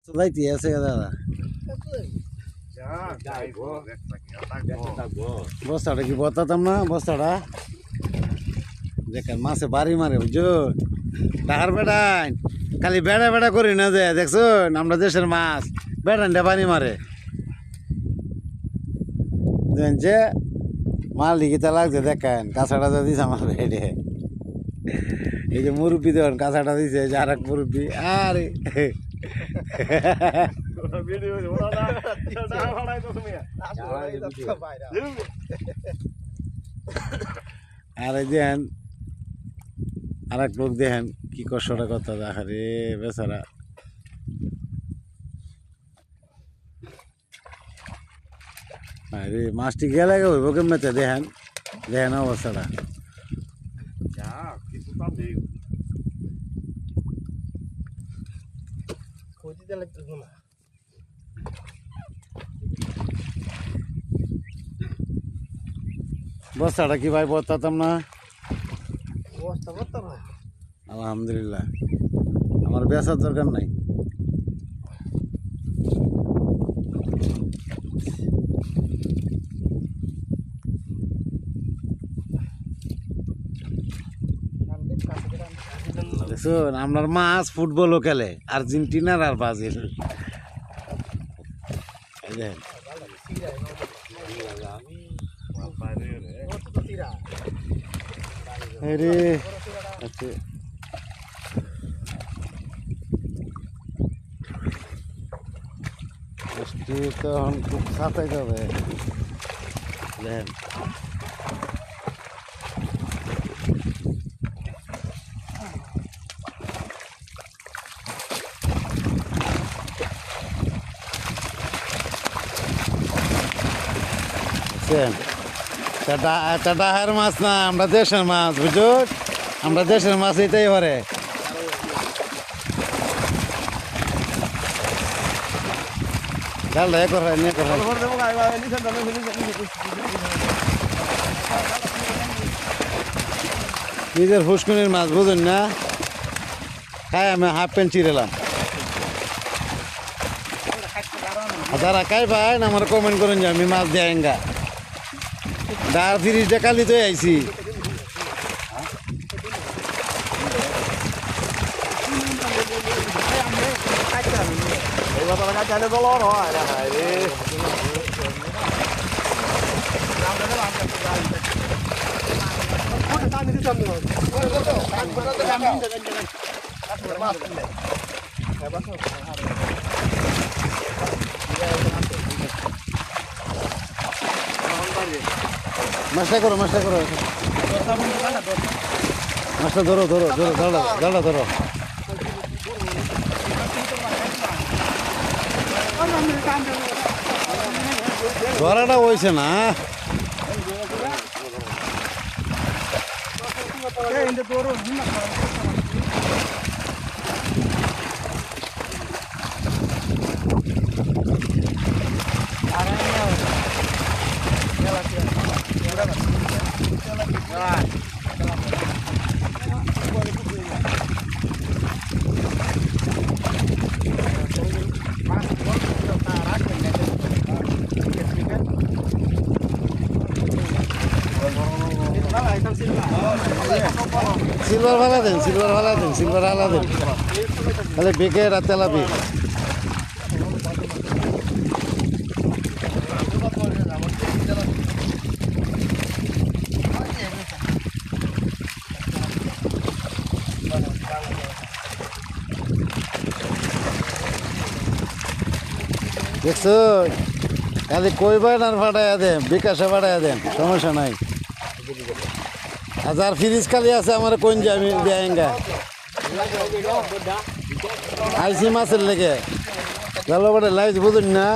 যাইতে আছে দাদা বস্তাটা কি বতাতাম না বস্তাটা দেখেন মাছে বাড়ি মারে বুঝছো টাকার বেড়াইন খালি বেড়া বেড়া করি না যে দেখছো আমরা দেশের মাছ বেড়ানটা বাড়ি মারে যে মাল দিকে লাগছে দেখেন কাঁচাটা তো দিছে আমার বেডে এই যে মুরব্বী দেন কাঁচাটা দিছে যে আর এক মুরব্বী আরে আর এই দেখেন আর এক লোক দেখেন কি কষ্টটা কথা দেখা রে বেচারা আরে মাছটি গেলে হইব কেমনে দেখেন দেখেন অবস্থাটা বস্তাটা কি ভাই বলতাম না আলহামদুলিল্লাহ আমার বেচার দরকার নাই দেখুন আপনার মাছ ফুটবলও খেলে আর্জেন্টিনার আর ব্রাজিল তখন খুব সাঁতাই যাবে দেখেন ডাহার মাছ না আমরা দেশের মাছ বুঝো আমরা দেশের মাছ এটাই পারে ডালটা একর হয় নিজের ফুসকুনির মাছ বুঝুন না খাই আমি হাফ প্যান্ট চিরেলাম যারা খাই ভাই আমার কমেন্ট করেন যে আমি মাছ দিয়ে আইঙ্গা ডার 30 টাকা লিতে আইছি মাছটা করো মাছটা ধরো ধরো ধরো দাঁড়া ধরো ধরাটা হয়েছে না সিলভার ভালা দেন সিলভার হালা দেন তাহলে বেঁকে রাতে লাভি দেখছো খালি কইবার আর ফাটাইয়া দেন বিকাশে ফাটাইয়া দেন সমস্যা নাই হাজার ফ্রিজ খালি আছে আমার কোন যে আমি দেয়গা আইসি মাছের লেগে গেল বটে লাইট বুঝুন না